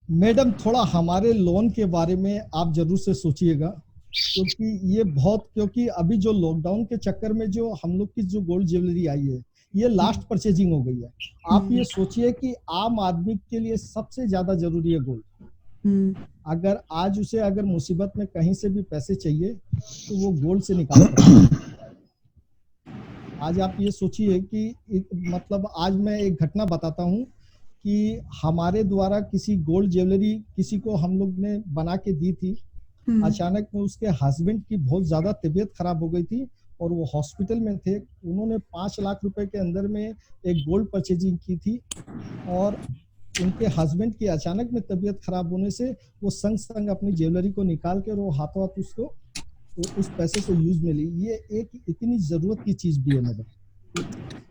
Madam थोड़ा हमारे loan के बारे में आप जरूर से सोचिएगा, क्योंकि अभी जो लॉकडाउन के चक्कर में जो हम लोग की जो गोल्ड ज्वेलरी आई है, ये लास्ट परचेजिंग हो गई है। आप ये सोचिए कि आम आदमी के लिए सबसे ज्यादा जरूरी है गोल्ड। अगर आज उसे अगर मुसीबत में कहीं से भी पैसे चाहिए तो वो गोल्ड से निकाल सकता है। आज आप ये सोचिए कि मतलब आज मैं एक घटना बताता हूँ कि हमारे द्वारा किसी गोल्ड ज्वेलरी किसी को हम लोग ने बना के दी थी। अचानक में उसके हस्बैंड की बहुत ज्यादा तबीयत खराब हो गई थी और वो हॉस्पिटल में थे। उन्होंने 5 लाख रुपए के अंदर में एक गोल्ड परचेजिंग की थी और उनके हस्बैंड की अचानक में तबीयत खराब होने से वो संग संग अपनी ज्वेलरी को निकाल के वो हाथों हाथ उसको उस पैसे को यूज में ली। ये एक इतनी जरूरत की चीज भी है मैडम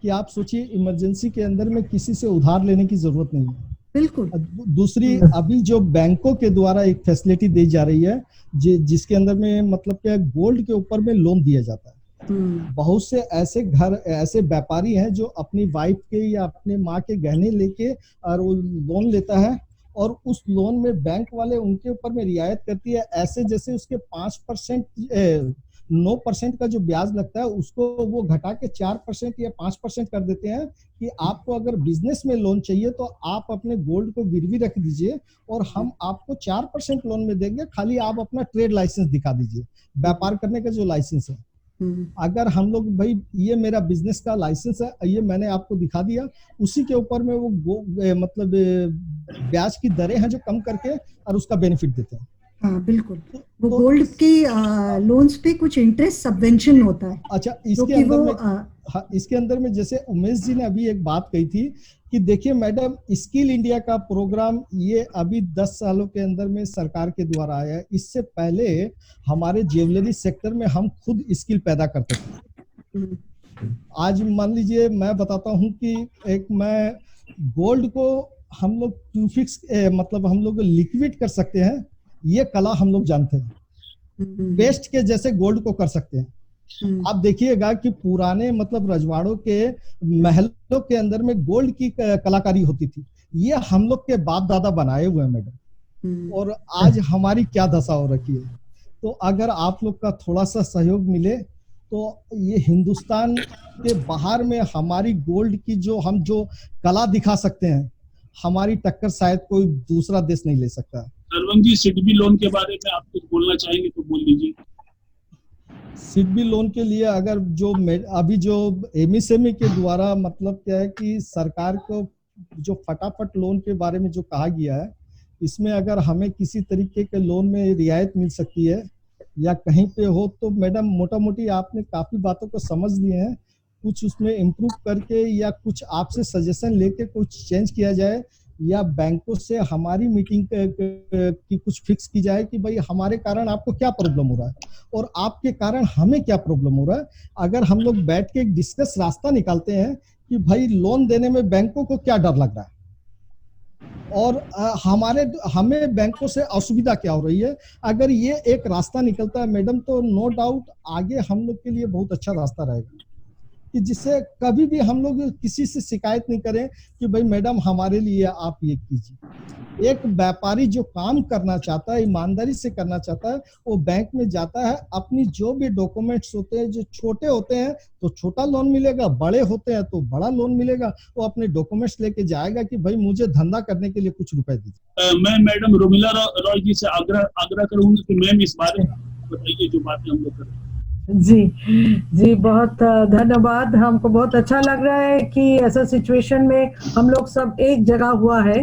कि आप सोचिए इमरजेंसी के अंदर में किसी से उधार लेने की जरूरत नहीं है। बिल्कुल। दूसरी अभी जो बैंकों के द्वारा एक फैसिलिटी दी जा रही है जिसके अंदर में मतलब क्या गोल्ड के ऊपर में लोन दिया जाता है। बहुत से ऐसे व्यापारी हैं जो अपनी वाइफ के या अपने माँ के गहने लेके और वो लोन लेता है और उस लोन में बैंक वाले उनके ऊपर में रियायत करती है, ऐसे जैसे उसके 5% 9% का जो ब्याज लगता है उसको वो घटा के 4% या 5% कर देते हैं कि आपको अगर बिजनेस में लोन चाहिए तो आप अपने गोल्ड को गिरवी रख दीजिए और हम आपको 4% लोन में देंगे, खाली आप अपना ट्रेड लाइसेंस दिखा दीजिए, व्यापार करने का जो लाइसेंस है। अगर हम लोग भाई ये मेरा बिजनेस का लाइसेंस है, ये मैंने आपको दिखा दिया, उसी के ऊपर में वो मतलब ब्याज की दरें हैं जो कम करके और उसका बेनिफिट देते हैं। हाँ बिल्कुल। वो गोल्ड की लोन्स पे कुछ इंटरेस्ट सबवेंशन होता है। अच्छा, इसके अंदर में जैसे उमेश जी ने अभी एक बात कही थी कि देखिए मैडम, स्किल इंडिया का प्रोग्राम ये अभी 10 सालों के अंदर में सरकार के द्वारा आया है। इससे पहले हमारे ज्वेलरी सेक्टर में हम खुद स्किल पैदा करते थे। आज मान लीजिए मैं बताता हूँ कि मैं गोल्ड को हम लोग टू फिक्स मतलब हम लोग लिक्विड कर सकते हैं, ये कला हम लोग जानते हैं। पेस्ट के जैसे गोल्ड को कर सकते हैं। आप देखिएगा कि पुराने मतलब रजवाड़ों के महलों के अंदर में गोल्ड की कलाकारी होती थी, ये हम लोग के बाप दादा बनाए हुए हैं मैडम। और आज हमारी क्या दशा हो रखी है। तो अगर आप लोग का थोड़ा सा सहयोग मिले तो ये हिंदुस्तान के बाहर में हमारी गोल्ड की हम जो कला दिखा सकते हैं, हमारी टक्कर शायद कोई दूसरा देश नहीं ले सकता। सरवंग जी, सिडबी लोन के बारे में आप कुछ बोलना चाहेंगे तो बोल लीजिए। सिडबी लोन के लिए अगर अभी जो एमएसएमई के द्वारा मतलब क्या है कि सरकार को जो फटाफट लोन के बारे में जो कहा गया है, इसमें अगर हमें किसी तरीके के लोन में रियायत मिल सकती है या कहीं पे हो तो मैडम मोटा मोटी आपने काफी बातों को समझ लिए हैं, कुछ उसमें इम्प्रूव करके या कुछ आपसे सजेशन लेके कुछ चेंज किया जाए या बैंकों से हमारी मीटिंग की कुछ फिक्स की जाए कि भाई हमारे कारण आपको क्या प्रॉब्लम हो रहा है और आपके कारण हमें क्या प्रॉब्लम हो रहा है। अगर हम लोग बैठ के एक डिस्कस रास्ता निकालते हैं कि भाई लोन देने में बैंकों को क्या डर लग रहा है और हमें बैंकों से असुविधा क्या हो रही है, अगर ये एक रास्ता निकलता है मैडम तो नो डाउट आगे हम लोग के लिए बहुत अच्छा रास्ता रहेगा कि जिससे कभी भी हम लोग किसी से शिकायत नहीं करें कि भाई मैडम हमारे लिए आप ये कीजिए। एक व्यापारी जो काम करना चाहता है, ईमानदारी से करना चाहता है, वो बैंक में जाता है, अपनी जो भी डॉक्यूमेंट्स होते हैं, जो छोटे होते हैं तो छोटा लोन मिलेगा, बड़े होते हैं तो बड़ा लोन मिलेगा, वो अपने डॉक्यूमेंट्स लेके जाएगा कि भाई मुझे धंधा करने के लिए कुछ रुपए दीजिए। मैं मैडम रोमिला रॉय जी से आग्रह करूंगा कि मैम इस बारे में बताइए जो बातें हम लोग कर रहे हैं। जी बहुत धन्यवाद। हमको बहुत अच्छा लग रहा है कि ऐसा सिचुएशन में हम लोग सब एक जगह हुआ है।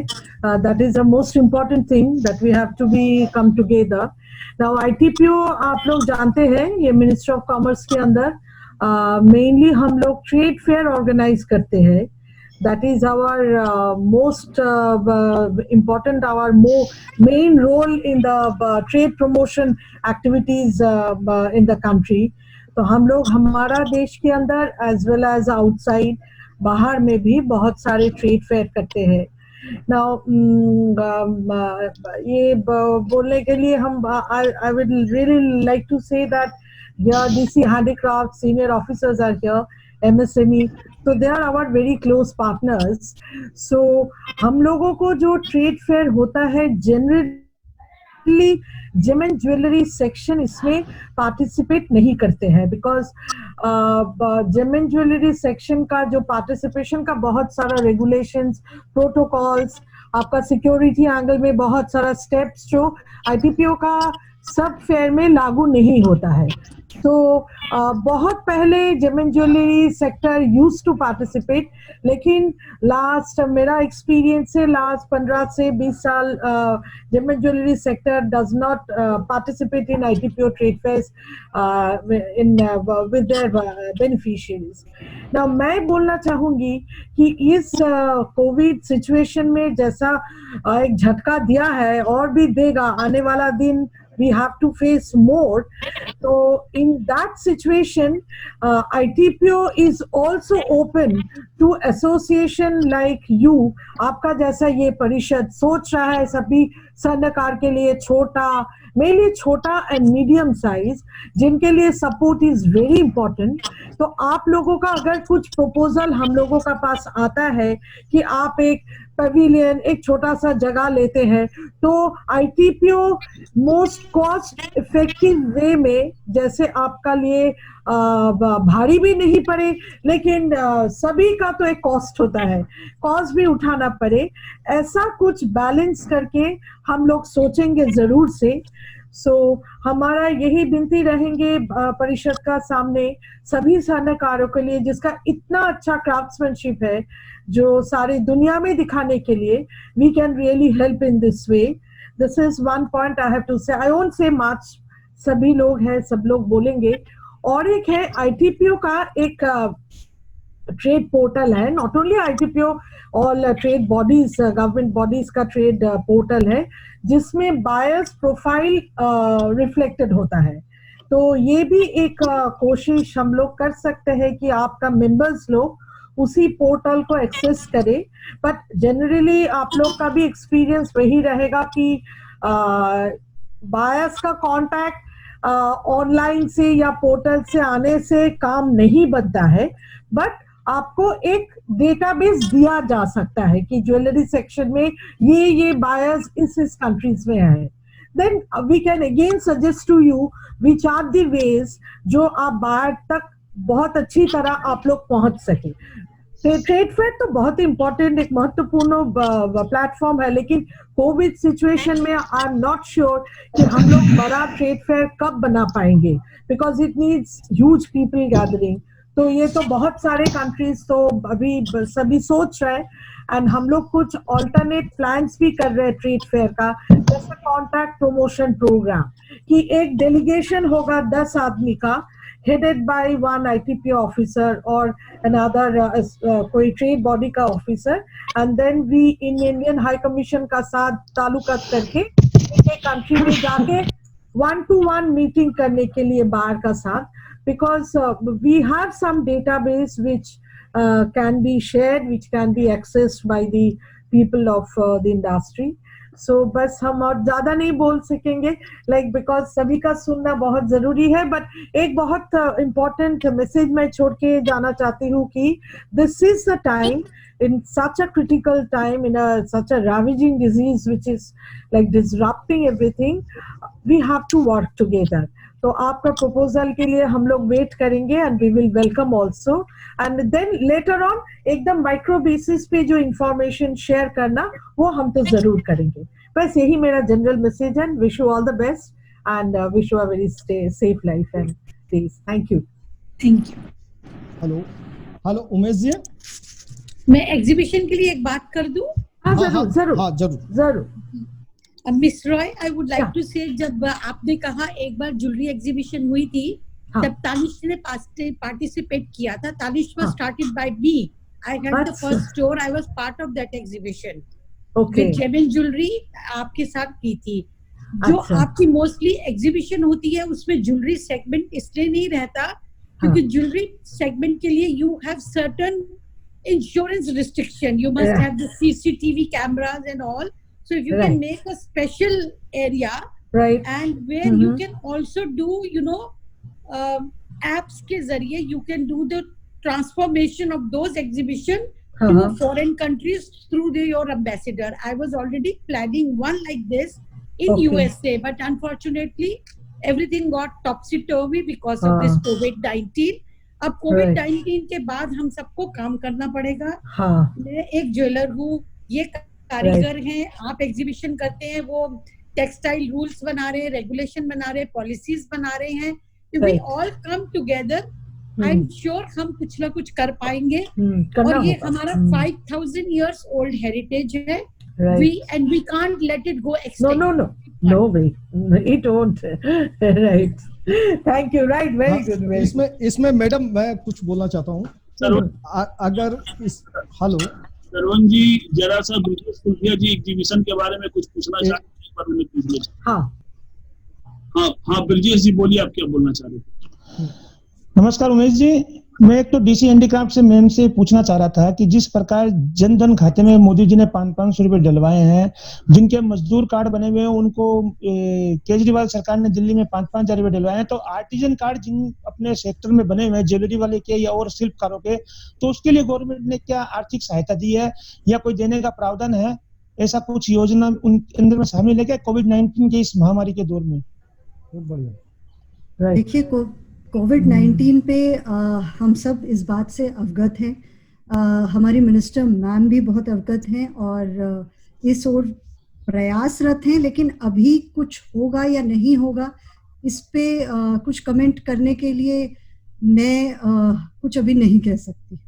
That is the most important thing that we have to be come together. Now ITPO आप लोग जानते हैं ये मिनिस्ट्री ऑफ कॉमर्स के अंदर मेनली हम लोग ट्रेड फेयर ऑर्गेनाइज करते हैं। That is our most important, our main role in the trade promotion activities in the country. तो हम लोग हमारा देश के अंदर as well as outside बाहर में भी बहुत सारे ट्रेड फेयर करते हैं। Now ये बोलने के लिए हम I would really like to say that here DC Handicraft senior officers are here, MSME so they are our very close partners. So हम लोगों को जो ट्रेड फेयर होता है generally gem and jewellery section इसमें पार्टिसिपेट नहीं करते हैं, because gem and jewellery section का जो पार्टिसिपेशन का बहुत सारा रेगुलेशंस, प्रोटोकॉल्स, आपका सिक्योरिटी एंगल में बहुत सारा स्टेप्स जो आईटीपीओ का सब फेयर में लागू नहीं होता है. तो बहुत पहले gem and jewellery sector used to participate, लेकिन लास्ट मेरा एक्सपीरियंस है लास्ट 15 से 20 साल gem and jewellery sector does not participate in ITPO trade fairs in with their beneficiaries. Now मैं बोलना चाहूंगी कि इस कोविड सिचुएशन में जैसा एक झटका दिया है और भी देगा, आने वाला दिन we have to face more. So in that situation, ITPO is also open to association like you. आपका जैसा ये परिषद सोच रहा है सभी सन्नकार के लिए, छोटा, मेनली छोटा एंड मीडियम साइज, जिनके लिए सपोर्ट इज वेरी इंपॉर्टेंट. तो आप लोगों का अगर कुछ प्रपोजल हम लोगों का पास आता है कि आप एक पवेलियन, एक छोटा सा जगह लेते हैं, तो ITPO most cost effective way में, जैसे आपका लिए भारी भी नहीं पड़े, लेकिन सभी का तो एक कॉस्ट होता है, कॉस्ट भी उठाना पड़े, ऐसा कुछ बैलेंस करके हम लोग सोचेंगे जरूर से. सो हमारा यही विनती रहेंगे परिषद का सामने सभी सन्नकारों के लिए, जिसका इतना अच्छा क्राफ्ट्समैनशिप है जो सारी दुनिया में दिखाने के लिए, we can really help in this way. This is one point I have to say. I won't say much, सभी लोग हैं, सब लोग बोलेंगे. और एक है आईटीपीओ का एक ट्रेड पोर्टल है, not only ITPO, all trade bodies, government bodies का ट्रेड पोर्टल है, जिसमें बायर्स प्रोफाइल रिफ्लेक्टेड होता है. तो ये भी एक कोशिश हम लोग कर सकते हैं कि आपका मेंबर्स लोग उसी पोर्टल को एक्सेस करें. बट जनरली आप लोग का भी एक्सपीरियंस वही रहेगा कि बायर्स का कांटेक्ट ऑनलाइन से या पोर्टल से आने से काम नहीं बनता है. बट आपको एक डेटाबेस दिया जा सकता है कि ज्वेलरी सेक्शन में ये बायर्स इस कंट्रीज में है. Then we can again suggest to you which are the ways जो आप बायर तक बहुत अच्छी तरह आप लोग पहुंच सके. ट्रेड फेयर तो बहुत इंपॉर्टेंट, एक महत्वपूर्ण प्लेटफॉर्म है, लेकिन कोविड सिचुएशन में आई एम नॉट श्योर कि हम लोग बड़ा ट्रेड फेयर कब बना पाएंगे, because it needs huge people gathering. तो ये तो बहुत सारे कंट्रीज तो अभी सभी सोच रहे हैं, एंड हम लोग कुछ ऑल्टरनेट प्लान्स भी कर रहे हैं ट्रेड फेयर का, जैसे कॉन्टैक्ट प्रमोशन प्रोग्राम, कि एक डेलीगेशन होगा 10 आदमी का, headed by one ITPO officer or another कोई trade body का officer, and then we in Indian High Commission का साथ ताल्लुकात करके एक country में जाके 1-to-1 मीटिंग करने के लिए बाहर का साथ, because we have some database which can be shared, which can be accessed by the people of the industry. So बस हम और ज्यादा नहीं बोल सकेंगे, like because सभी का सुनना बहुत जरूरी है. बट एक बहुत important मैसेज मैं छोड़ के जाना चाहती हूँ कि this is the time, in such a critical time, in such a ravaging disease which is like disrupting everything, we have to work together. तो आपका प्रपोजल के लिए हम लोग वेट करेंगे, and we will welcome also. And then later on एकदम micro basis पे जो इंफॉर्मेशन शेयर करना वो हम तो जरूर करेंगे. बस यही मेरा जनरल मैसेज है. Wish you all the best and wish you a very safe life and days. Thank you. Hello Umesh ji, मैं एग्जीबिशन के लिए एक बात कर दूं? हाँ जरूर जरूर. हाँ जरूर. Miss Roy, I would like to say, जब आपने कहा एक बार ज्वेलरी एग्जीबिशन हुई थी, तब तानिश ने पार्टिसिपेट किया था. Tanishq was started by me. I had the first store, I was part of that exhibition. Okay, gem jewellery आपके साथ की थी. जो आपकी मोस्टली एग्जीबिशन होती है उसमें ज्वेलरी सेगमेंट इसलिए नहीं रहता क्योंकि ज्वेलरी सेगमेंट के लिए you have certain insurance restriction. You must have the CCTV cameras and all. So if you can make a special area, and where you can also do, apps के जरिए you can do the transformation of those exhibition to foreign countries through your ambassador. I was already planning one like this in USA, but unfortunately everything got topsy-turvy because of this COVID-19. अब COVID-19 के बाद हम सबको काम करना पड़ेगा. मैं एक ज्वेलर हूँ, ये कारीगर हैं, आप एग्जीबिशन करते हैं, वो टेक्सटाइल रूल्स बना रहे हैं, रेगुलेशन बना रहे हैं, पॉलिसीज बना रहे हैं. We all come together. I'm sure हम कुछ ना कुछ कर पाएंगे. और ये हमारा 5,000 years old heritage है. We can't let it go extinct. No way. It won't. Right. Thank you. Right. Very good. इसमें मैडम मैं कुछ बोलना चाहता हूँ. अगर हेलो सरवन जी, जरा सा ब्रिजेश कुल्फिया जी एग्जीबिशन के बारे में कुछ पूछना चाहते हैं. हाँ ब्रिजेश जी बोलिए, आप क्या बोलना चाह रहे थे. नमस्कार उमेश जी, मैं एक तो डीसी हैंडीक्राफ्ट से मैम से पूछना चाह रहा था कि जिस प्रकार जन धन खाते में मोदी जी ने 500 रुपए डलवाए हैं, जिनके मजदूर कार्ड बने हुए हैं उनको केजरीवाल सरकार ने दिल्ली में 5-5 हजार रुपए डलवाए हैं, तो आर्टिजन कार्ड जिन अपने सेक्टर में बने हुए हैं ज्वेलरी वाले के या और शिल्पकारों के, तो उसके लिए गवर्नमेंट ने क्या आर्थिक सहायता दी है या कोई देने का प्रावधान है? ऐसा कुछ योजना उन अंदर में शामिल है क्या कोविड-19 के इस महामारी के दौर में? देखिए, कोविड-19 पे हम सब इस बात से अवगत हैं. हमारी मिनिस्टर मैम भी बहुत अवगत हैं और इस ओर प्रयासरत हैं, लेकिन अभी कुछ होगा या नहीं होगा इस पे कुछ कमेंट करने के लिए मैं कुछ अभी नहीं कह सकती.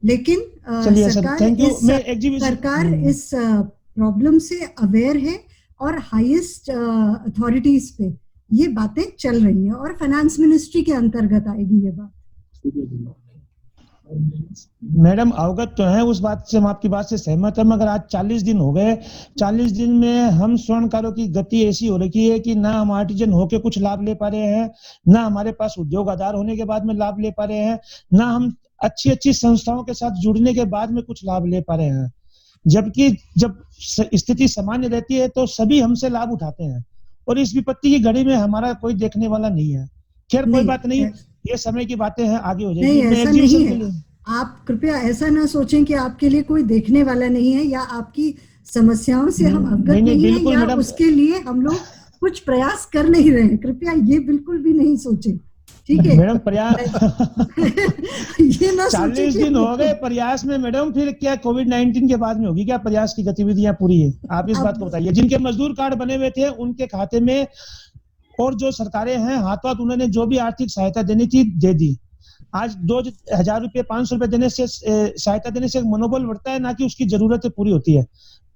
लेकिन सरकार इस प्रॉब्लम से अवेयर है और हाईएस्ट अथॉरिटीज पे ये बातें चल रही हैं और फाइनेंस मिनिस्ट्री के अंतर्गत आएगी ये बात. मैडम अवगत तो है उस बात से, हम आपकी बात से सहमत है, मगर आज 40 दिन हो गए. 40 दिन में हम स्वर्णकारों की गति ऐसी हो रखी है कि ना हम आर्टिजन होके कुछ लाभ ले पा रहे हैं, ना हमारे पास उद्योग आधार होने के बाद में लाभ ले पा रहे हैं, ना हम अच्छी संस्थाओं के साथ जुड़ने के बाद में कुछ लाभ ले पा रहे हैं. जबकि जब स्थिति सामान्य रहती है तो सभी हमसे लाभ उठाते हैं और इस विपत्ति की घड़ी में हमारा कोई देखने वाला नहीं है. खैर कोई बात नहीं, ये समय की बातें हैं, आगे हो जाएगी. ऐसा नहीं है, आप कृपया ऐसा ना सोचें कि आपके लिए कोई देखने वाला नहीं है या आपकी समस्याओं से हम अवगत नहीं है या उसके लिए हम लोग कुछ प्रयास कर नहीं रहे हैं. कृपया ये बिल्कुल भी नहीं सोचें, ठीक है मैडम. प्रयास ये ना 40 दिन हो गए प्रयास में मैडम, फिर क्या कोविड-19 के बाद में होगी क्या प्रयास की गतिविधियां पूरी है? आप इस बात को बताइए. जिनके मजदूर कार्ड बने हुए थे उनके खाते में, और जो सरकारें हैं हाथों हाथ उन्होंने जो भी आर्थिक सहायता देनी थी दे दी. आज 2,000 रुपए 500 रुपए देने से सहायता देने से मनोबल बढ़ता है, ना कि उसकी जरूरतें पूरी होती है.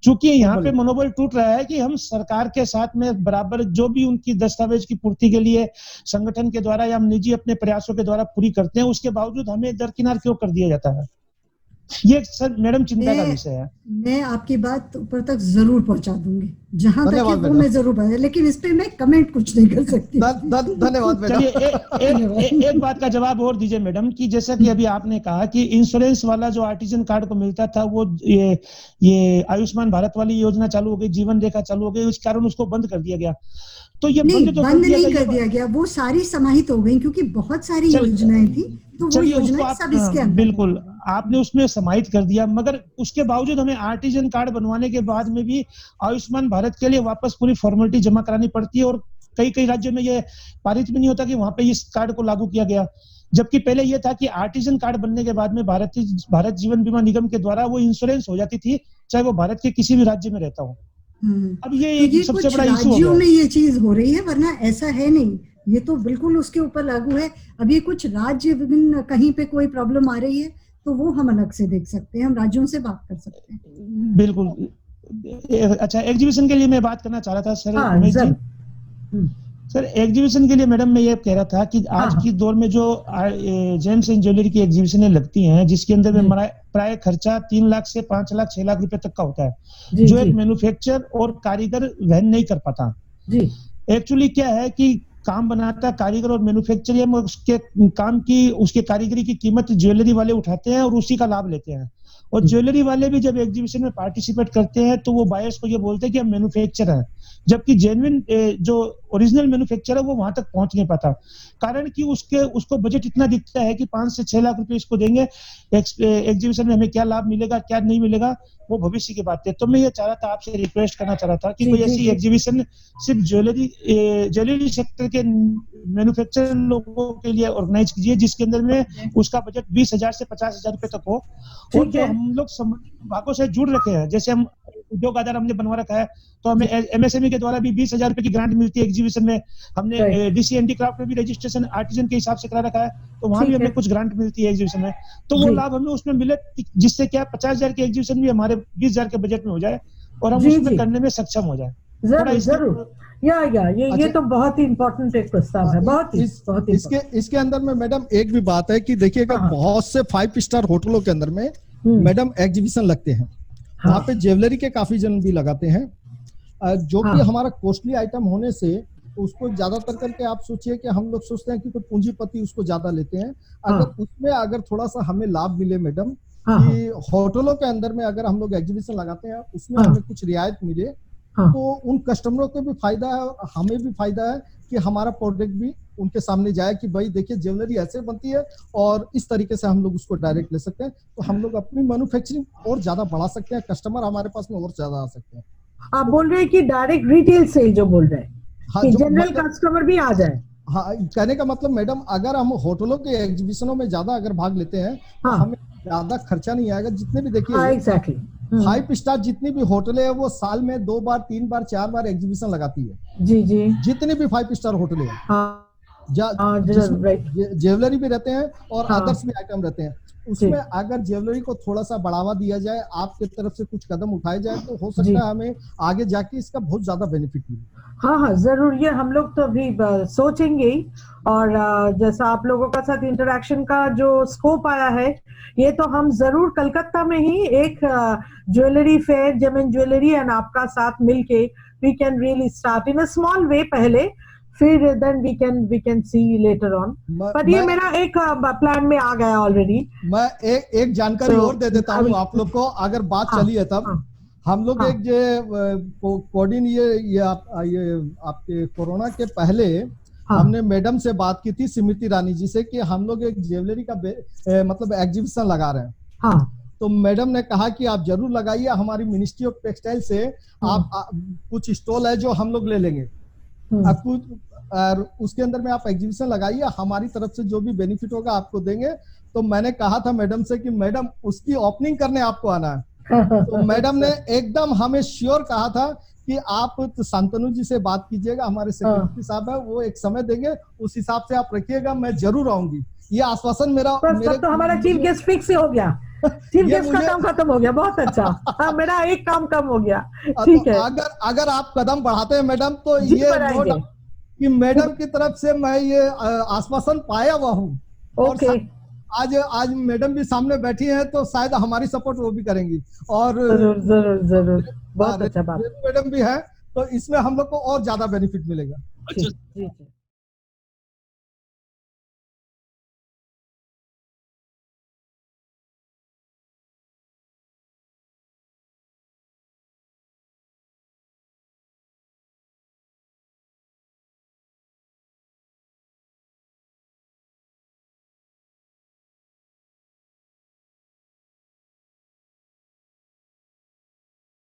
चूंकि यहाँ पे मनोबल टूट रहा है कि हम सरकार के साथ में बराबर जो भी उनकी दस्तावेज की पूर्ति के लिए संगठन के द्वारा या हम निजी अपने प्रयासों के द्वारा पूरी करते हैं, उसके बावजूद हमें दरकिनार क्यों कर दिया जाता है? ये सर मैडम चिंता का विषय है. मैं आपकी बात ऊपर तक जरूर पहुंचा दूंगी, जहां तक है वो मैं जरूर पहुंचा, लेकिन इस पे मैं कमेंट कुछ नहीं कर सकती. धन्यवाद मैडम. चलिए एक बात का जवाब और दीजिए मैडम, कि जैसा कि अभी आपने कहा कि इंश्योरेंस वाला जो आर्टिजन कार्ड को मिलता था वो ये आयुष्मान भारत वाली योजना चालू हो गई, जीवन रेखा चालू हो गई, उस कारण उसको बंद कर दिया गया. तो ये बंद नहीं कर दिया गया, वो सारी समाहित हो गई क्योंकि बहुत सारी योजनाएं थी, तो वो योजनाएं सब इसके अंदर. बिल्कुल आपने उसमें समाहित कर दिया, मगर उसके बावजूद हमें आर्टिजन कार्ड बनवाने के बाद में भी आयुष्मान भारत के लिए वापस पूरी फॉर्मेलिटी जमा करानी पड़ती है और कई राज्यों में ये पारित भी नहीं होता कि वहां पे इस कार्ड को लागू किया गया. जबकि पहले ये था कि आर्टिजन कार्ड बनने के बाद में भारत जीवन बीमा निगम के द्वारा वो इंश्योरेंस हो जाती थी, चाहे वो भारत के किसी भी राज्य में रहता हो. अब ये सबसे बड़ा इशू राज्यों में ये चीज हो रही है, वरना ऐसा है नहीं. ये तो बिल्कुल उसके ऊपर लागू है. अब ये कुछ राज्य विभिन्न कहीं पे कोई प्रॉब्लम आ रही है तो वो हम अलग से देख सकते हैं, हम राज्यों से बात कर सकते हैं. बिल्कुल. अच्छा, एग्जीबिशन के लिए मैं बात करना चाह रहा था सर. सर एग्जीबिशन के लिए मैडम मैं ये कह रहा था कि आज की दौर में जो जेम्स एंड ज्वेलरी की एग्जीबिशनें लगती हैं, जिसके अंदर में प्राय खर्चा 3 लाख से 5 लाख 6 लाख रुपए तक का होता है, जो एक मैन्युफैक्चर और कारीगर वहन नहीं कर पाता. एक्चुअली क्या है कि काम बनाता कारीगर और मैन्युफैक्चर उसके काम की उसके कारीगरी की कीमत ज्वेलरी वाले उठाते हैं और उसी का लाभ लेते हैं. और ज्वेलरी वाले भी जब एग्जीबिशन में पार्टिसिपेट करते हैं तो वो बायर्स को ये बोलते हैं कि हम मैन्युफैक्चरर हैं, जबकि जेन्युइन जो ओरिजिनल मैन्युफैक्चरर है वो वहां तक पहुंच नहीं पाता, कारण कि उसको बजट इतना दिखता है कि 5 से 6 लाख रुपए इसको देंगे, एग्जीबिशन में हमें क्या लाभ मिलेगा क्या नहीं मिलेगा वो भविष्य की बात है। तो मैं ये चाह रहा था, आपसे रिक्वेस्ट करना चाह रहा था कि कोई ऐसी एग्जीबिशन सिर्फ ज्वेलरी सेक्टर के मैन्युफैक्चरर लोगों के लिए ऑर्गेनाइज कीजिए, जिसके अंदर में उसका बजट 20,000 से 50,000 रुपए तक हो। और जो हम लोग विभागों से जुड़ रखे हैं, जैसे हम उद्योग आधार हमने बनवा रखा है, तो हमें एमएसएमई के द्वारा भी 20,000 रुपए की ग्रांट मिलती है एग्जीबिशन में। हमने डीसी हैंडीक्राफ्ट में भी रजिस्ट्रेशन आर्टिजन के हिसाब से करा रखा है, तो वहां भी हमें कुछ ग्रांट मिलती है एग्जीबिशन में। तो वो लाभ हमें उसमें मिले, जिससे क्या 50,000 के एग्जीबिशन भी हमारे 20,000 के बजट में हो जाए और हम उसमें करने में सक्षम हो जाए। जरूर ये तो बहुत ही इम्पोर्टेंट एक प्रस्ताव है। बहुत इसके अंदर में मैडम एक भी बात है कि देखिएगा, बहुत से 5 स्टार होटलों के अंदर में मैडम एग्जीबिशन लगते हैं, वहाँ पे ज्वेलरी के काफी जन भी लगाते हैं, जो कि हमारा कॉस्टली आइटम होने से उसको ज्यादातर करके आप सोचिए कि हम लोग सोचते हैं कि कोई पूंजीपति उसको ज्यादा लेते हैं। अगर उसमें अगर थोड़ा सा हमें लाभ मिले मैडम, कि होटलों के अंदर में अगर हम लोग एग्जीबिशन लगाते हैं उसमें हमें कुछ रियायत मिले, तो उन कस्टमरों को भी फायदा है और हमें भी फायदा है कि हमारा प्रोडक्ट भी उनके सामने जाए कि भाई देखिए ज्वेलरी ऐसे बनती है और इस तरीके से हम लोग उसको डायरेक्ट ले सकते हैं, तो हम लोग अपनी मैन्युफैक्चरिंग और ज्यादा बढ़ा सकते हैं, कस्टमर हमारे पास में और ज्यादा आ सकते हैं। आप बोल रहे हैं कि डायरेक्ट रिटेल से जो बोल रहे हैं, कि जनरल कस्टमर भी आ जाए। हाँ, कहने का मतलब मैडम, अगर हम होटलों के एग्जीबिशनों में ज्यादा अगर भाग लेते हैं तो हमें ज्यादा खर्चा नहीं आएगा। जितने भी देखिए 5 स्टार जितनी भी होटलें हैं वो साल में 2 बार 3 बार 4 बार एग्जीबिशन लगाती है। जी जितनी भी 5 स्टार होटलें हैं, ज्वेलरी भी रहते हैं और अदर्स भी आइटम रहते हैं, उसमें अगर ज्वेलरी को थोड़ा सा बढ़ावा दिया जाए, आपके तरफ से कुछ कदम उठाए जाए, तो हो सकता है हमें आगे जाके इसका बहुत ज्यादा बेनिफिट मिले। हाँ जरूर, ये हम लोग तो अभी सोचेंगे ही। और जैसा आप लोगों का साथ इंटरेक्शन का जो स्कोप आया है, ये तो हम जरूर कलकत्ता में ही एक jewellery fair, gem and jewellery and आपका साथ मिलके we can really start in a small way पहले, फिर then we can see later on. पर ये मेरा एक प्लान में आ गया ऑलरेडी। मैं एक जानकारी और दे देता हूँ आप लोग को, अगर बात चली है तब हम लोग एक जो कोडिन ये आपके कोरोना के पहले हमने मैडम से बात की थी, स्मृति रानी जी से, कि हम लोग एक ज्वेलरी का मतलब एग्जीबिशन लगा रहे हैं। तो मैडम ने कहा कि आप जरूर लगाइए, हमारी मिनिस्ट्री ऑफ टेक्सटाइल से आप कुछ स्टॉल है जो हम लोग ले लेंगे, और उसके अंदर में आप एग्जीबिशन लगाइए, हमारी तरफ से जो भी बेनिफिट होगा आपको देंगे। तो मैंने कहा था मैडम से कि मैडम उसकी ओपनिंग करने आपको आना है। तो मैडम ने एकदम हमें श्योर कहा था कि आप तो शांतनु जी से बात कीजिएगा, हमारे सेक्रेटरी साहब है, वो एक समय देंगे, उस हिसाब से आप रखिएगा, मैं जरूर आऊंगी। ये आश्वासन मेरा तो हमारा चीफ गेस्ट फिक्स हो गया, चीफ गेस्ट का काम खत्म हो गया। बहुत अच्छा, मेरा एक काम कम हो गया। ठीक है, अगर आप कदम बढ़ाते हैं मैडम, तो ये कि मैडम की तरफ से मैं ये आश्वासन पाया हुआ हूँ। ओके, आज मैडम भी सामने बैठी हैं, तो शायद हमारी सपोर्ट वो भी करेंगी। और जरूर बहुत अच्छा बात, मैडम भी है, तो इसमें हम लोग को और ज्यादा बेनिफिट मिलेगा। अच्छा।